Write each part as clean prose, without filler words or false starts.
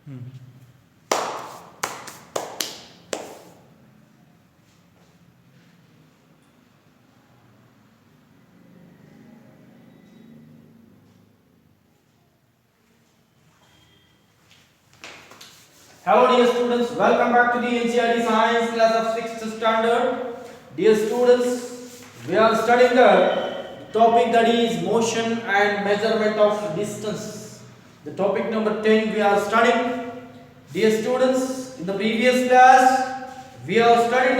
Hello dear students, welcome back to the NCERT Science class of 6th standard. Dear students, we are studying the topic that is motion and measurement of distance. The topic number 10 we are studying. Dear students, in the previous class we have studied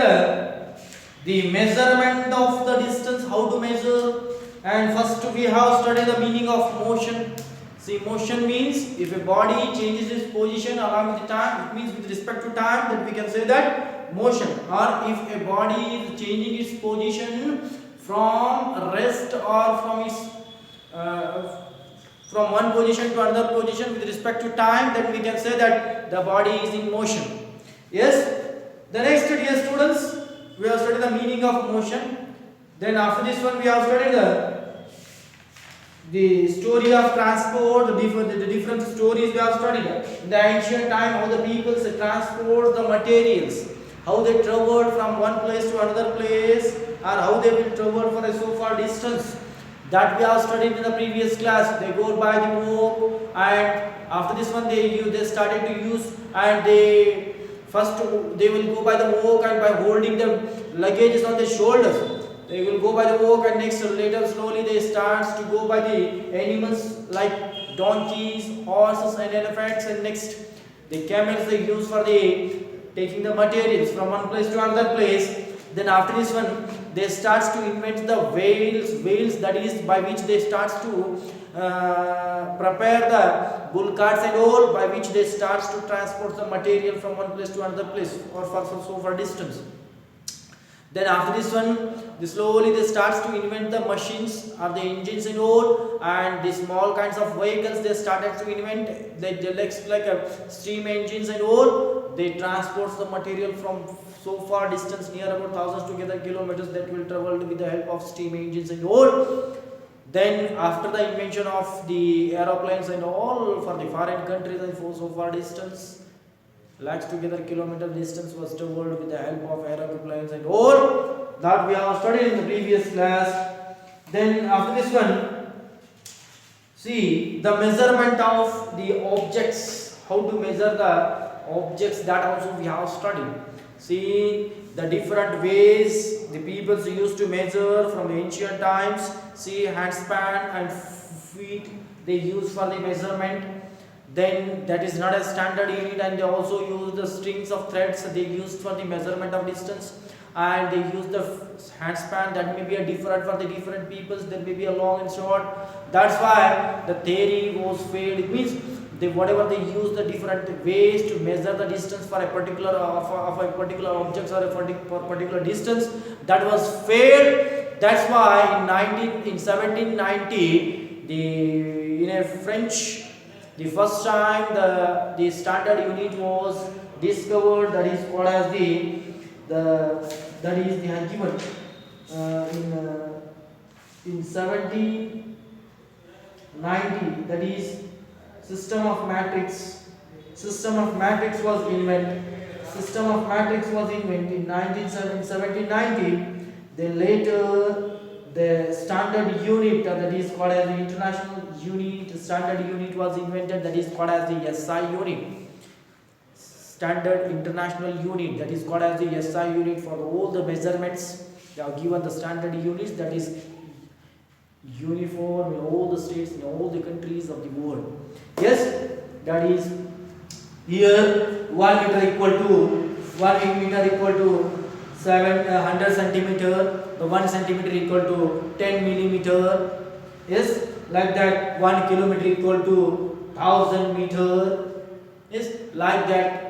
the measurement of the distance, how to measure, and first we have studied the meaning of motion. See, motion means if a body changes its position along with the time, it means with respect to time, that we can say that motion. Or if a body is changing its position from rest or from one position to another position with respect to time, then we can say that the body is in motion. Yes. The next, dear students, we have studied the meaning of motion. Then after this one, we have studied the story of transport, the different stories we have studied. In the ancient time, how the people transport the materials, how they travel from one place to another place, or how they will travel for a so far distance. That we have studied in the previous class. They go by the walk, and after this one they started to use, and they will go by the walk and by holding the luggages on their shoulders. They will go by the walk, and next later slowly they start to go by the animals like donkeys, horses and elephants, and next the camels they use for the taking the materials from one place to another place. Then after this one they start to invent the wheels, that is by which they start to prepare the bull carts and all, by which they start to transport the material from one place to another place or for so far distance. Then after this one, slowly they start to invent the machines or the engines and all, and the small kinds of vehicles they started to invent. They like steam engines and all. They transport the material from so far distance, near about thousands together kilometers, that will travel with the help of steam engines and all. Then after the invention of the aeroplanes and all for the foreign countries and for so far distance, lakhs together kilometer distance was traveled with the help of aeroplanes and all, that we have studied in the previous class. Then after this one, see the measurement of the objects, how to measure the objects, that also we have studied. See the different ways the people used to measure from the ancient times. See handspan and feet they use for the measurement. Then that is not a standard unit, and they also use the strings of threads they used for the measurement of distance, and they use the handspan that may be a different for the different peoples. There may be a long and short. That's why the theory was failed. It means whatever they use the different ways to measure the distance for a particular of a particular object or a particular distance, that was failed. That's why in 1790 in a French, the first time the standard unit was discovered, that is called as the given in 1790, that is system of matrix was invented. System of matrix was invented in 1790. Then later the standard unit, that is called as the international unit, standard unit was invented, that is called as the SI unit. Standard international unit, that is called as the SI unit for all the measurements. They have given the standard units that is uniform in all the states, in all the countries of the world. Yes, that is here 1 meter equal to 700 centimeter. The 1 centimeter equal to 10 millimeter. Yes, like that 1 kilometer equal to 1000 meter. Yes, like that.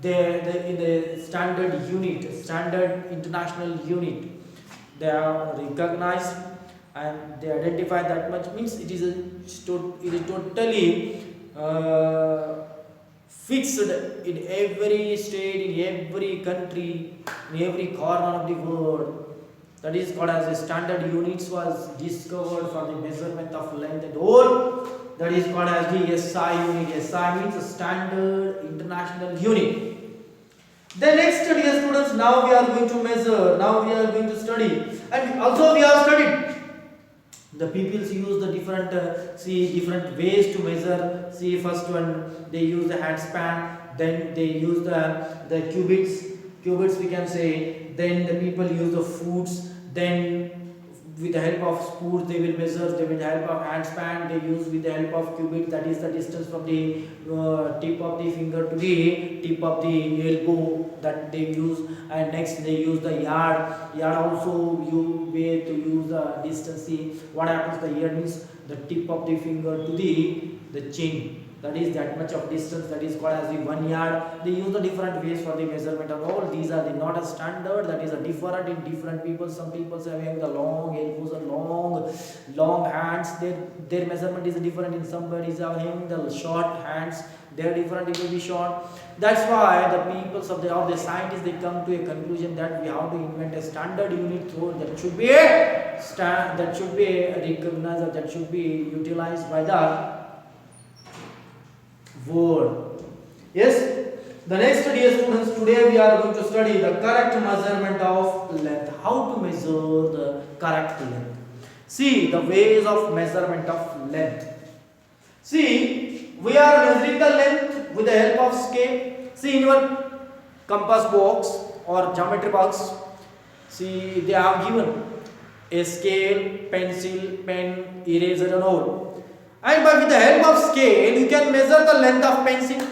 In the standard unit, standard international unit, they are recognized and they identify that much. Means it is totally fixed in every state, in every country, in every corner of the world. that is called as a standard units was discovered for the measurement of length and hole, that is called as the SI unit. SI means a standard international unit. The next, dear students, now we are going to measure, now we are going to study, and also we have studied the peoples use the different different ways to measure. See, first one they use the hand span, then they use the cubits we can say, then the people use the foots, then with the help of spools they will measure, they with the help of hand span they use with the help of cubit, that is the distance from the tip of the finger to the tip of the elbow, that they use. And next they use the yard also you way to use the distance. See what happens, the yard means the tip of the finger to the chin, that is that much of distance, that is called as the 1 yard. They use the different ways for the measurement of all these are the not a standard, that is a different in different people. Some people having the long elbows and long hands, their measurement is different. In somebody is having the short hands, they are different, it will be short. That's why the peoples of the or the scientists they come to a conclusion that we have to invent a standard unit through that should be recognized, or that should be utilized by the world. Yes. The next, dear students, today we are going to study the correct measurement of length. How to measure the correct length. See the ways of measurement of length. See, we are measuring the length with the help of scale. See, in your compass box or geometry box, see they have given a scale, pencil, pen, eraser and all. And with the help of scale, you can measure the length of pencil.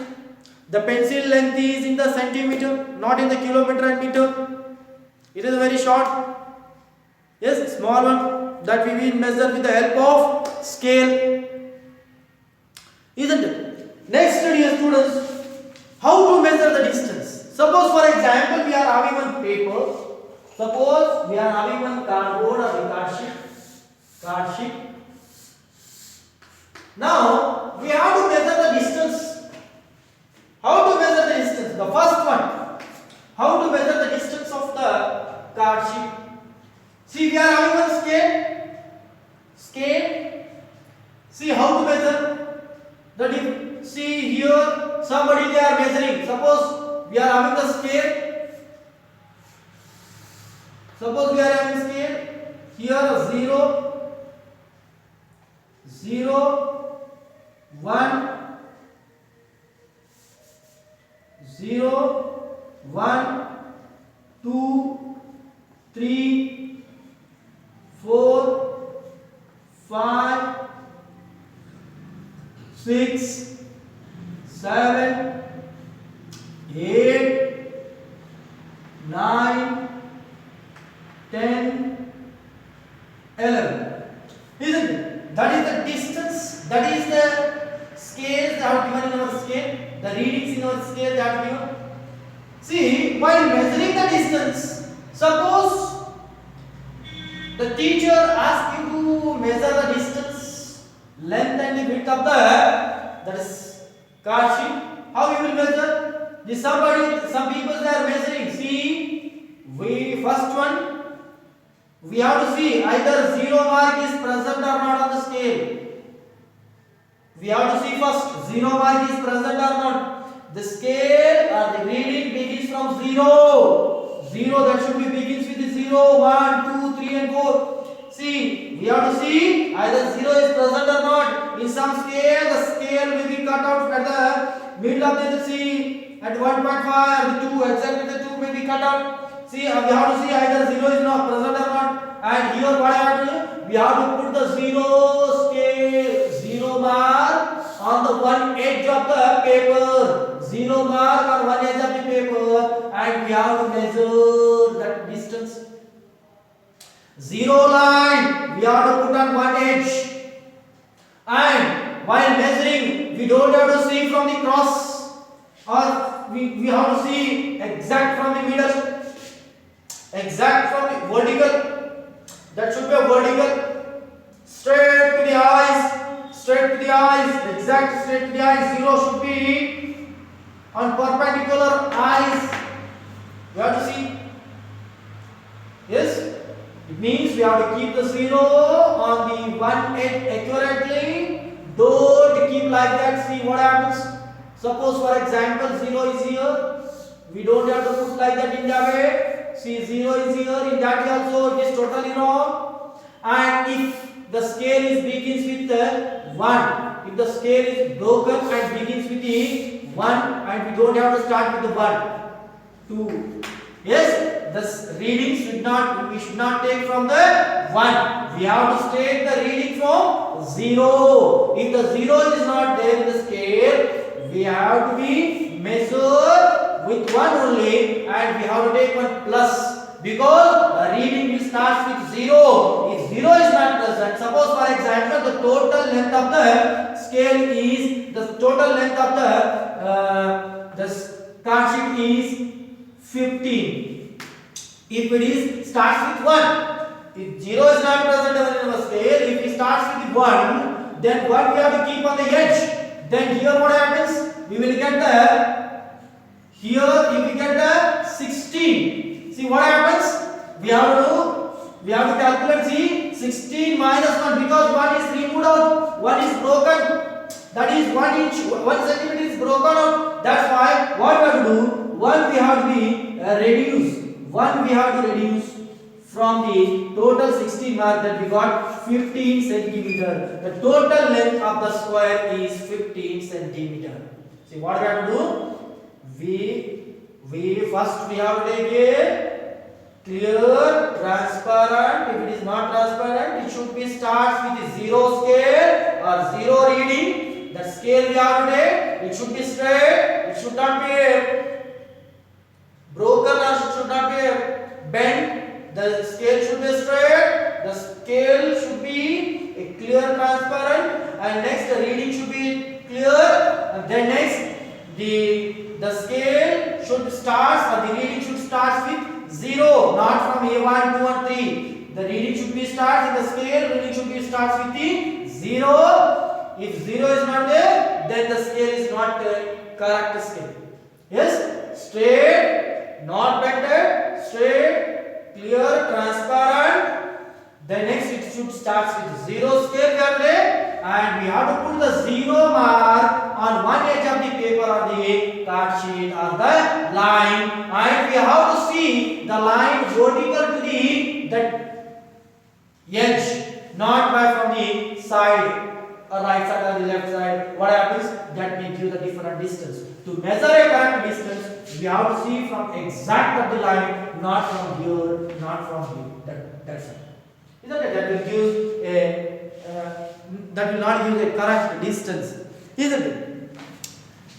The pencil length is in the centimeter, not in the kilometer and meter. It is very short. Yes, small one that we will measure with the help of scale. Isn't it? Next, dear students, how to measure the distance. Suppose, for example, we are having one paper. Suppose we are having one cardboard or a card sheet. Now, we have to measure the distance. How to measure the distance? The first one, how to measure the distance of the card sheet. See, we are having one scale. See how to measure the see here, somebody they are measuring. Suppose we are having the scale. Suppose we are having scale. Here 0, 1, 0, 1, 2, 3, 4, 5, 6, 7, 8, 9, 10, 11. Isn't it? That is the distance. That is the scales that are given in our scale. The readings in our scale that are given. See, while measuring the distance, suppose the teacher asks you to measure the distance, length and the width of that is card sheet. How you will measure? Some people they are measuring. See, first one. We have to see either 0 mark is present or not on the scale. We have to see first 0 mark is present or not. The scale or the reading begins from 0. 0 that should be begins with the 0, 1, 2, 3 and 4. See, we have to see either 0 is present or not. In some scale, the scale will be cut out at the middle of the C. At 1.5, the 2, exactly the 2 may be cut out. See, we have to see either 0 is not present or not. And here what I have to do? We have to put the 0 mark on the one edge of the paper. 0 mark on one edge of the paper. And we have to measure that distance. 0 line we have to put on one edge. And while measuring, we don't have to see from the cross. Or we have to see exact from the middle. Exact from the vertical. That should be a vertical. Straight to the eyes. Straight to the eyes. Exact straight to the eyes. 0 should be on perpendicular eyes. You have to see. Yes? It means we have to keep the 0 on the one edge accurately. Don't keep like that. See what happens. Suppose for example 0 is here. We don't have to put like that in the way. See 0 is here. In that also it is totally wrong. And if the scale is begins with 1, if the scale is broken and begins with the 1, and we don't have to start with the 1, 2. Yes, the reading we should not take from the 1. We have to take the reading from 0. If the 0 is not there in the scale, we have to be measured with 1 only, and we have to take 1 plus, because the reading will start with 0. If 0 is not present, suppose for example the total length of the scale is, the total length of the card sheet is 15. If it is starts with 1, if 0 is not present in our scale, if it starts with 1, then 1 we have to keep on the edge. Then here what happens? We will get the, here if we get the 16. See what happens? We have to calculate. See 16 minus 1, because 1 is removed out, 1 is broken. That is 1 inch, 1 centimeter is broken out. That's why what we have to do? 1 we have to be reduce. 1 we have to reduce from the total 16 mark that we got 15 centimeter. The total length of the square is 15 centimeter. See what we have to do? We first we have to take a clear, transparent. If it is not transparent, it should be starts with 0 scale or 0 reading. The scale we have to take, it should be straight. It should not be broken or should not be bent. The scale should be straight. The scale should be a clear, transparent, and next the reading should be clear. And then next the scale should start, or the reading should start with 0, not from A1, 2 and 3. The reading should be starts in the scale. Reading should be starts with the 0. If 0 is not there, then the scale is not correct scale. Yes, straight, not bended, straight, clear, transparent. Then next it should start with 0 scale there, and we have to put the 0 mark on one edge of the paper or the card sheet or the line, and we have to see the line vertical to the edge, not by from the side. Right side or the left side. What happens? That will give the different distance. To measure a correct distance, we have to see from exact of the line, not from here, not from here. That's it. Isn't it? That will give a that will not give a correct distance. Isn't it?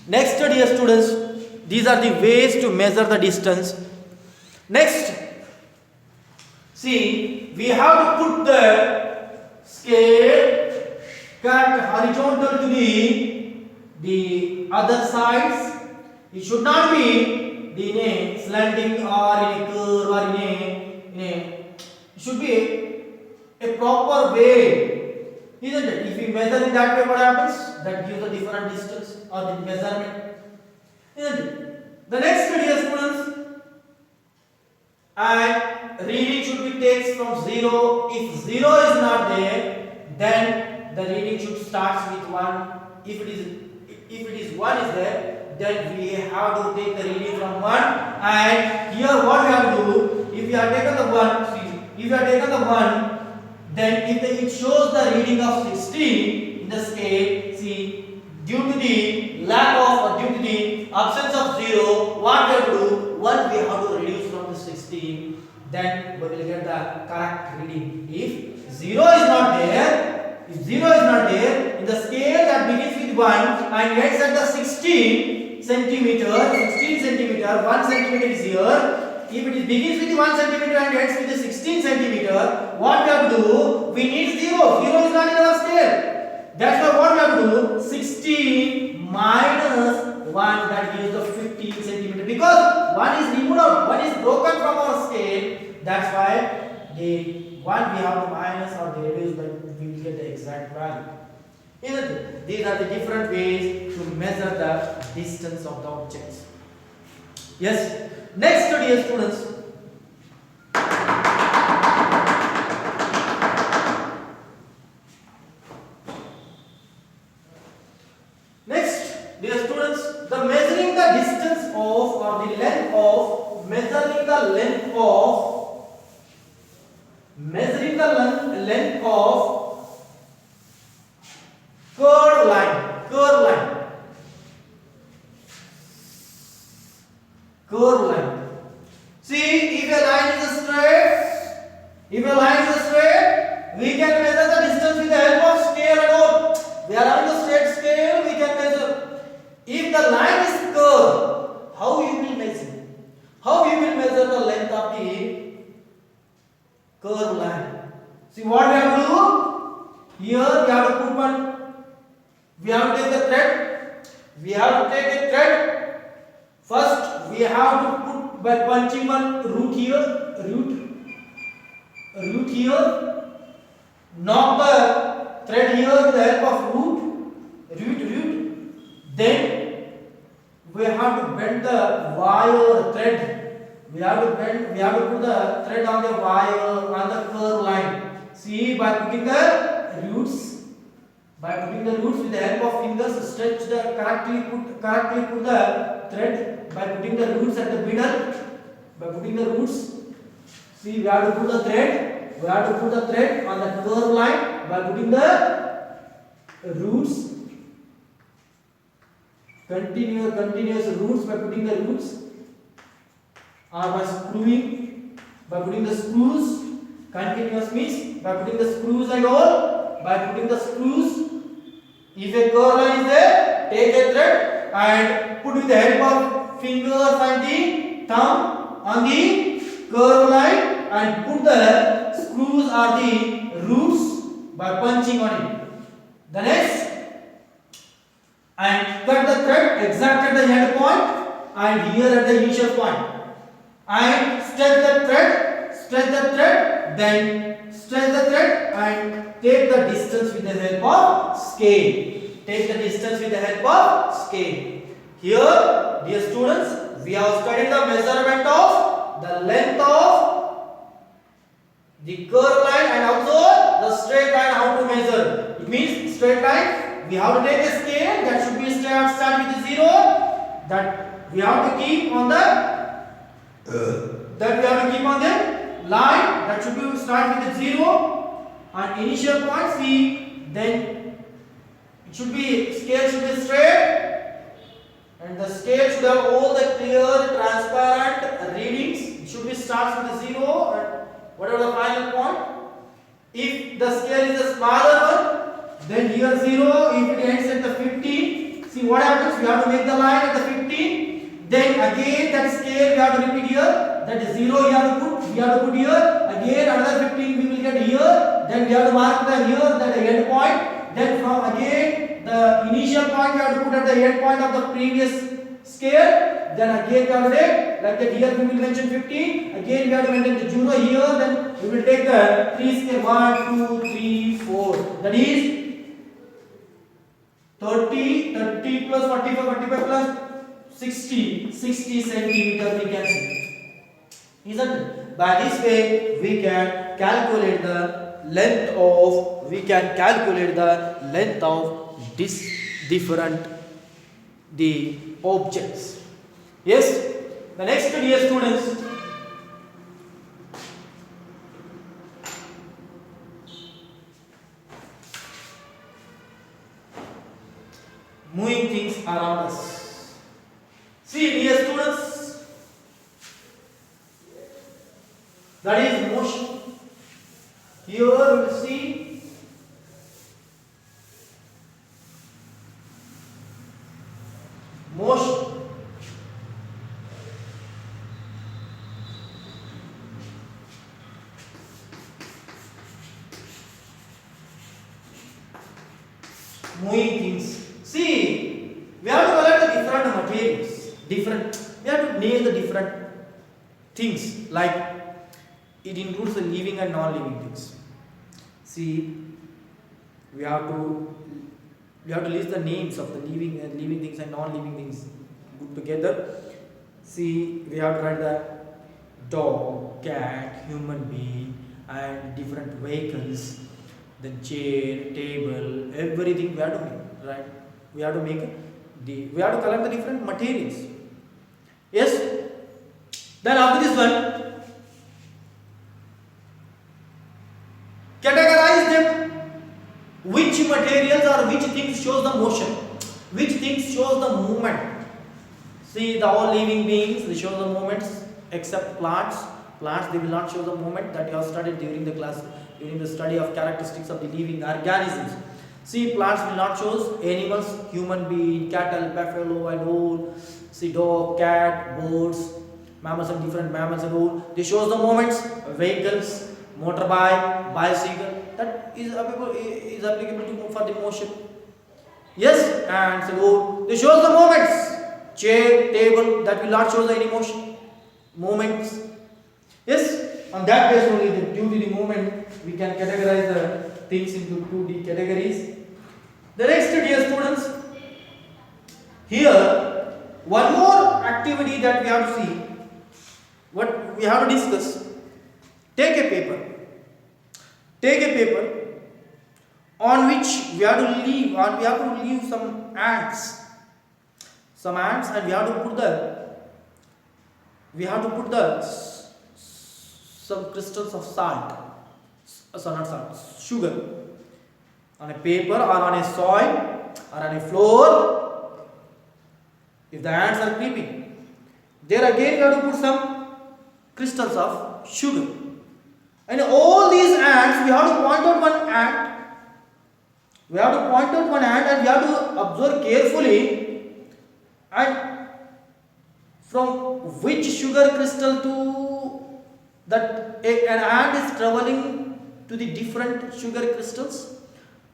Next, dear students, these are the ways to measure the distance. Next, see, we have to put the scale correct horizontal to the other sides. It should not be in a slanting or in a curve or in a it should be a proper way, isn't it? If we measure in that way, what happens? That gives a different distance or the measurement, isn't it? The next, dear students, and reading should be takes from 0. If 0 is not there, then the reading should start with 1. If it is 1 is there, then we have to take the reading from 1. And here what we have to do, if we have taken the 1, see, if we have taken the 1, then if it shows the reading of 16 in the scale, see, due to the lack of or due to the absence of 0, what we have to do, 1 we have to reduce from the 16, then we will get the correct reading. If 0 is not there, if 0 is not there, in the scale that begins with 1 and ends at the 16 centimeter, 1 centimeter is here. If it begins with 1 centimeter and ends with the 16 centimeter, what we have to do? We need 0. 0 is not in our scale. That's why what we have to do? 16 minus 1, that gives the 15 centimeter. Because 1 is removed out, 1 is broken from our scale. That's why the 1 we have to minus or the reduce, but we will get the exact value. Isn't it? These are the different ways to measure the distance of the objects. Yes. Next, dear students, Measuring the length of curved line. Curved line. Curved line. See, if a line is straight, we can measure the distance with the help of scale and all. We are having a straight scale, we can measure. If the line is curved, how you will measure? How you will measure the length of the curved line? See what we have to do? Here we have to put one. We have to take the thread. We have to take a thread. First, we have to put by punching one root here. Root here. Knock the thread here with the help of root. Then we have to bend the wire thread. We have to put the thread on the wire on the curved line. See, by putting the roots with the help of fingers, stretch the correctly put the thread by putting the roots at the middle. By putting the roots, see, we have to put the thread. We have to put the thread on the curved line by putting the roots. Continuous roots by putting the roots, or by screwing, by putting the screws. Continuous means by putting the screws and all. By putting the screws, if a curved line is there, take a thread and put with the help of fingers and the thumb on the curved line and put the screws or the roots by punching on it. The next, and cut the thread exact at the end point and here at the initial point, and stretch the thread, then stretch the thread and take the distance with the help of scale. Take the distance with the help of scale. Here, dear students, we have studied the measurement of the length of the curved line and also the straight line, how to measure. It means straight line, we have to take a scale that should be start with the 0, that we have to keep on the line that should be start with the 0 and initial point. See, then it should be, scale should be straight and the scale should have all the clear transparent readings. It should be starts with the 0 and whatever the final point. If the scale is a smaller one, then here 0. If it ends at the 15, see what happens, we have to make the line at the 15. Then again that scale we have to repeat here. That is 0 we have to put here. Again another 15 we will get here. Then we have to mark the here that the end point. Then from again the initial point we have to put at the end point of the previous scale. Then again we have to take like that, here we will mention 15. Again we have to mention the 0 here. Then we will take the 3 scale 1, 2, 3, 4. That is 30 plus 45 plus 60 centimeters we can see. Isn't it? By this way we can calculate the length of this different the objects. Yes. The next, dear students, moving things around us. See, dear students, that is motion. Here you will see motion. Moving things. See, we have to collect the different materials. We have to name the different things, like it includes the living and non-living things. See, we have to list the names of the living things and non-living things put together. See, we have to write the dog, cat, human being, and different vehicles. The chair, table, everything we have to make, right? We have to collect the different materials. Yes. Then after this one, Which materials or which things shows the motion? Which things shows the movement? See, the all living beings, they show the movements except plants. Plants, they will not show the movement that you have studied during the class, during the study of characteristics of the living organisms. See, plants will not show animals, human being, cattle, buffalo and all. See, dog, cat, birds, mammals and different mammals and all. They shows the movements, vehicles, motorbike, bicycle. That is applicable to for the motion. Yes, and so they shows the movements. Chair, table, that will not show the any motion. Movements. Yes, on that basis only, due to the movement, we can categorize the things into 2D categories. The next, dear students, here one more activity that we have to see. What we have to discuss. Take a paper. Take a paper on which we have to leave some ants. Some ants, and we have to put the some crystals of salt, not salt, sugar, on a paper or on a soil or on a floor. If the ants are creeping, there again we have to put some crystals of sugar. And all these ants, we have to point out one ant. We have to point out one ant and we have to observe carefully, and from which sugar crystal to that an ant is traveling to the different sugar crystals,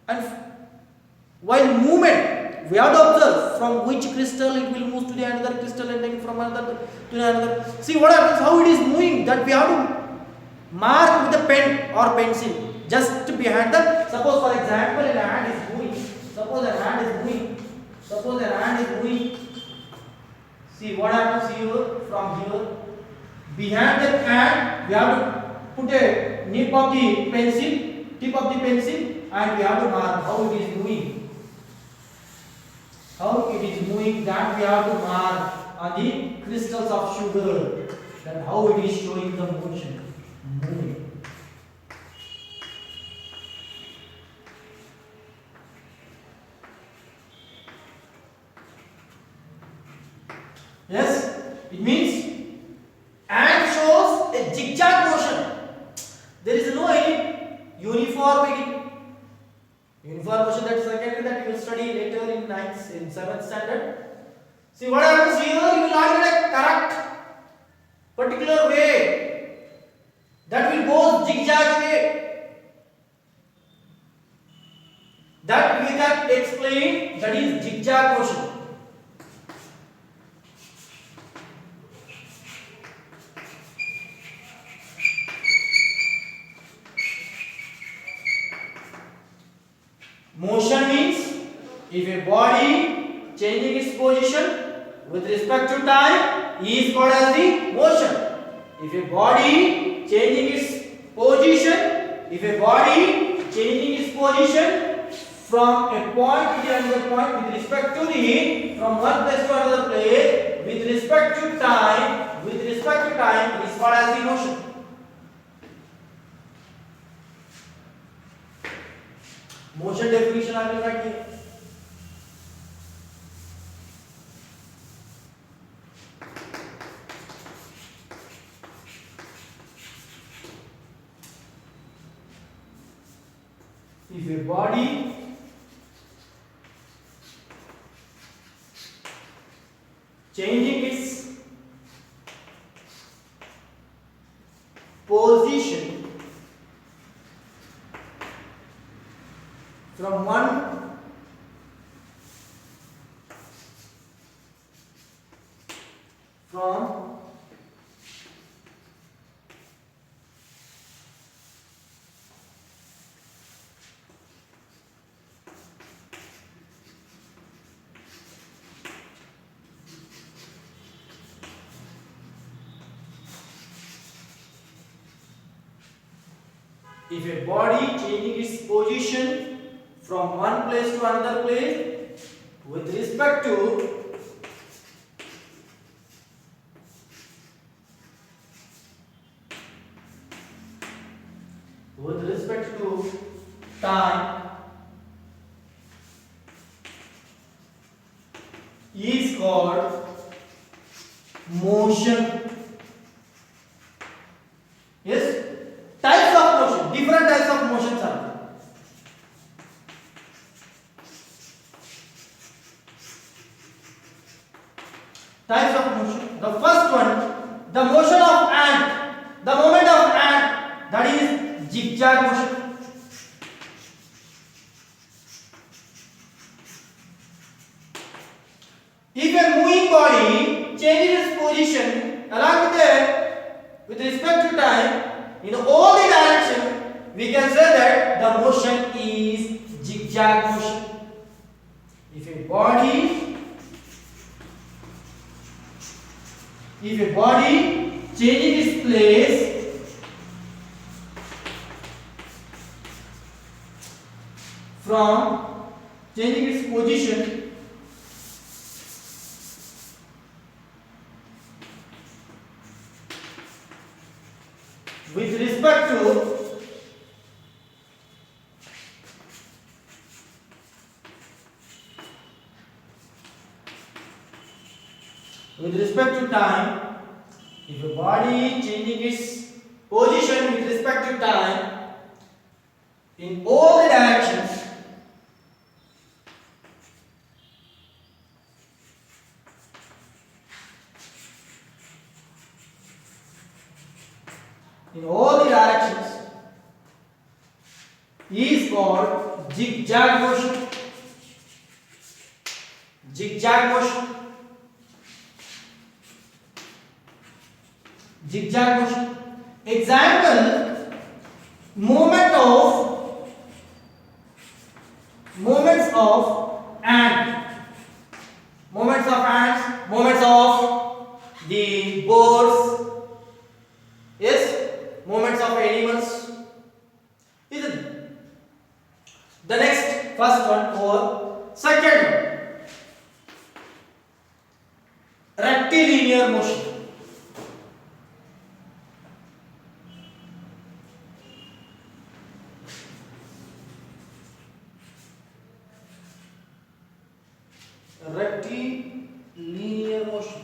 and while movement we have to observe from which crystal it will move to the another crystal and then from another to another. See what happens, how it is moving, that we have to mark with a pen or pencil just behind the. Suppose for example an ant is moving. Suppose an ant is moving. See what happens here, from here behind the ant we have to put a tip of the pencil, and we have to mark how it is moving. How it is moving, that we have to mark on the crystals of sugar, that how it is showing the motion, moving. Yes, it means ant shows a zigzag motion. There is no any uniform motion. That is secondary, that you will study later in 7th standard. See what happens here, you will not get a correct particular way, that will go zigzag way. That we can explain, that is zigzag motion. Motion means if a body changing its position with respect to time is called as the motion. If a body changing its position from a point to another point with respect to from one place to another place with respect to time is called as the motion. Motion definition I will write here. If a body changing its position from one if a body changing its position from one place to another place with respect to time called motion. Yes, types of motion, different types of motions are there. Types of motion. The first one, the motion of ant, the movement of ant, that is zigzag motion. If a moving body changes its position along with respect to time in all the direction, we can say that the motion is zigzag motion. If a body changes its place from changing its position with respect to time, if a body changing its position with respect to time in all the directions, is called zigzag motion. Zigzag motion. Zigzag motion. Example: movements of ants, movements of the birds, yes, movements of animals. Isn't it? The next, first one or second one, rectilinear motion. Rectilinear motion.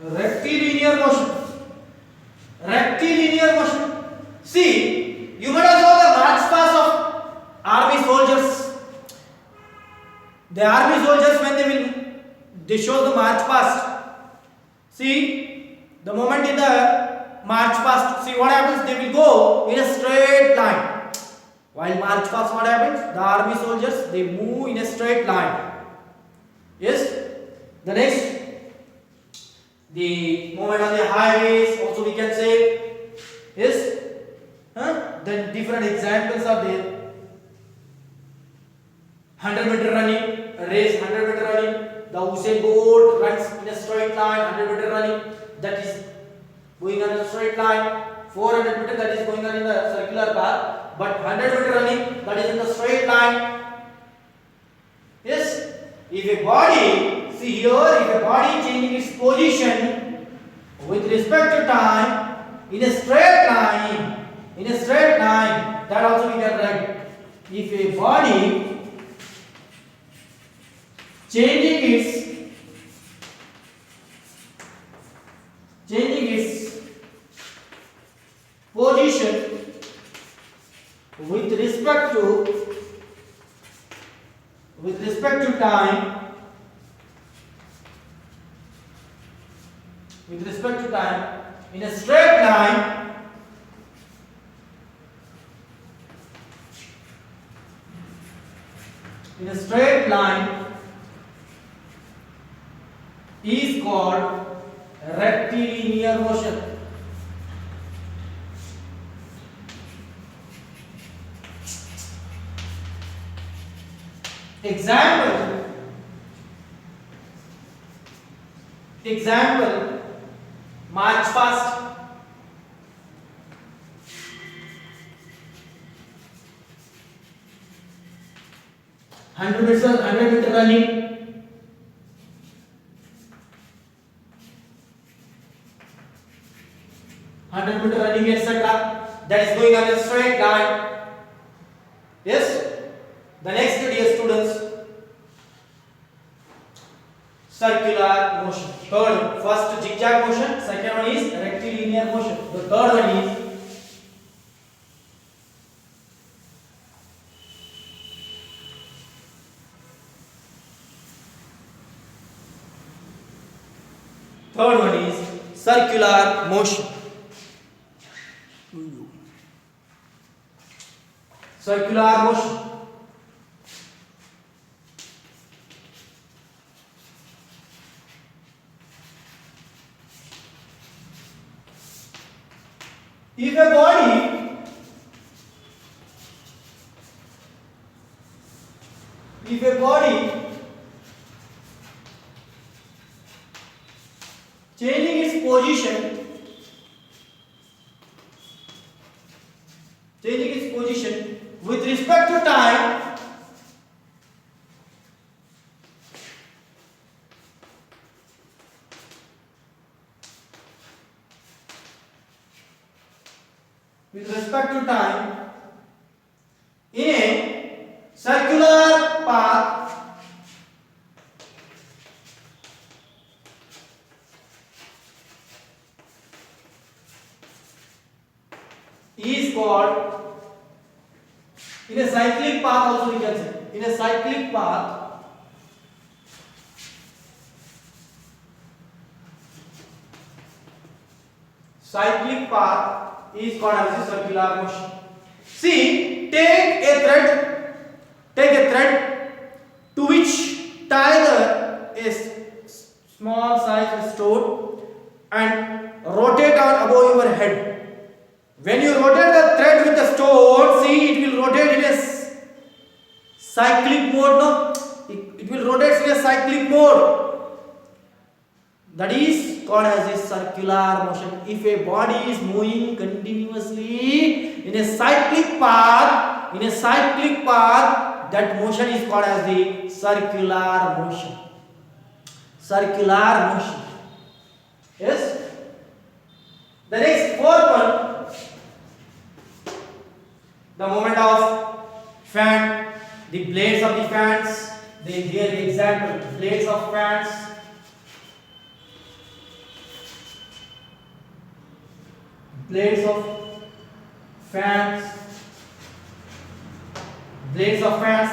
Rectilinear motion. Rectilinear motion. See, you might have saw the march past of army soldiers. The army soldiers, when they show the march past. See, the moment in the march past, see what happens? They will go in a straight line. While march past, what happens? The army soldiers, they move in a straight line. Yes. The next, the movement on the highways, also we can say. Yes. Then different examples are there. 100-meter running, a race, 100-meter running. The Usain Bolt runs in a straight line. 100-meter running, that is going on a straight line. 400-meter, that is going on in a circular path. But 100-meter running, that is in the straight line. Yes. If a body, see here, if a body changing its position with respect to time in a straight line, that also we can write. If a body changing its position with respect to time in a straight line, is called rectilinear motion. Example, march past. 100-meter running. 100-meter running, etc. that is going on a straight line. Yes. The next, dear students, circular motion. Third, first zigzag motion, second one is rectilinear motion. The third one is circular motion. Circular motion. If a body changing its position with respect to time, in a circular path, is called, in a cyclic path also we can say, in a cyclic path is called as a circular motion. See, take a thread to which tie a small size stone and rotate on above your head. When you rotate the thread with the stone, see, it will rotate in a cyclic mode. No, it will rotate in a cyclic mode. That is called as a circular motion. If a body is moving continuously in a cyclic path, that motion is called as the circular motion. Circular motion. Yes. The next fourth one. The movement of fan, the blades of the fans, here the example, blades of fans,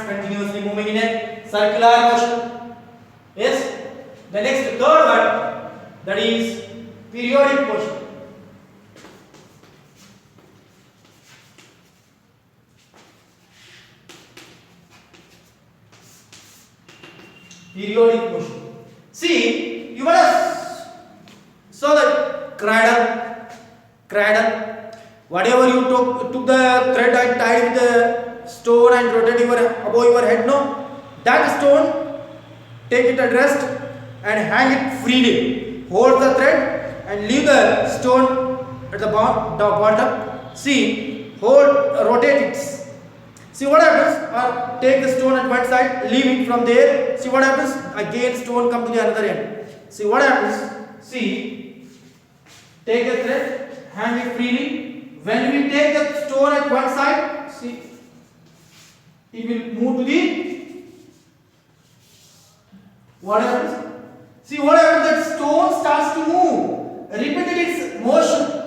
continuously moving in a circular motion. Yes. The next third one, that is periodic motion. Periodic motion. See, you must saw the cradle. Whatever you took the thread and tied with the stone and rotated above your head. No, that stone, take it at rest and hang it freely. Hold the thread and leave the stone at the bottom. See, rotate it. See what happens, or take the stone at one side, leave it from there. See what happens, again stone come to the other end. See what happens, see, take the thread, hang it freely. When we take the stone at one side, see, it will move to the, what happens? See what happens, that stone starts to move, repeated its motion.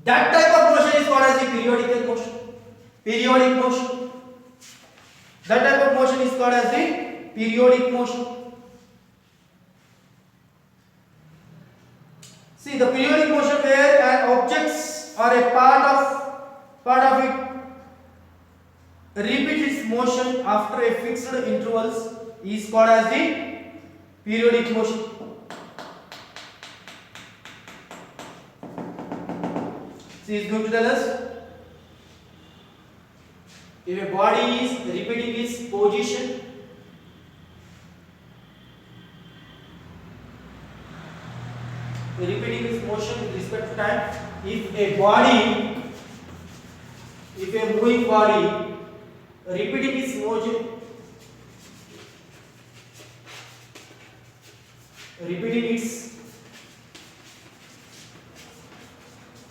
That type of motion is called as the periodic motion. Periodic motion. That type of motion is called as the periodic motion. See, the periodic motion where objects are a part of it repeats its motion after a fixed intervals is called as the periodic motion. See, it's going to tell us if a body is repeating its position, repeating its motion with respect to time. If a moving body repeating its motion,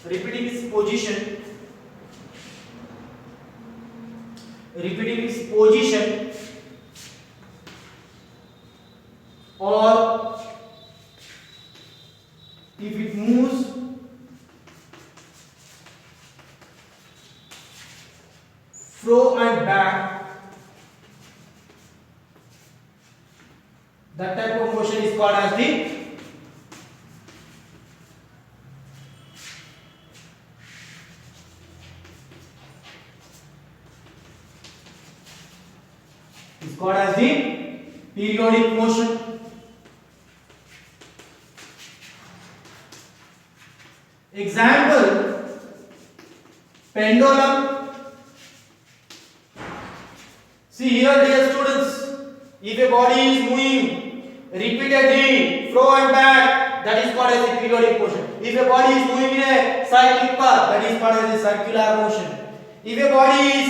repeating its position, or if it moves fro and back, that type of motion is called as the periodic motion. Example, pendulum. See here, dear students, if a body is moving repeatedly fro and back, that is called as a periodic motion. If a body is moving in a cyclic path, that is called as a circular motion. If a body is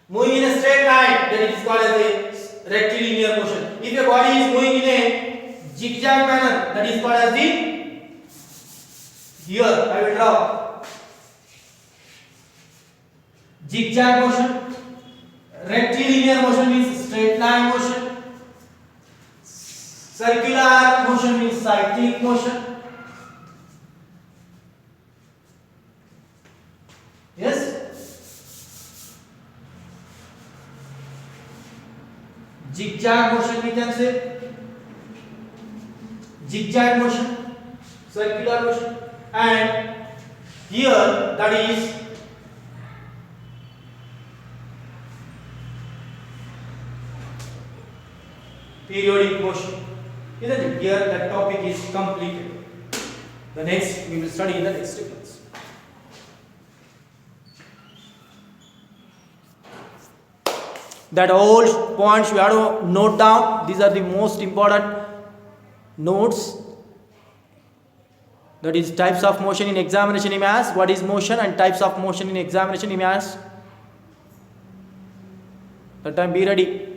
moving in a straight line, that is called as a rectilinear motion. If a body is moving in a zigzag manner, that is called as the, here I will draw zigzag motion. Rectilinear motion means straight line motion. Circular motion means cyclic motion. Yes? Zigzag motion we can say. Zigzag motion, circular motion, and here that is periodic motion. Isn't it? Here that topic is completed. The next we will study in the next class. That all points we have to note down. These are the most important notes. That is types of motion in examination he may ask. What is motion and types of motion in examination he may ask. That time be ready.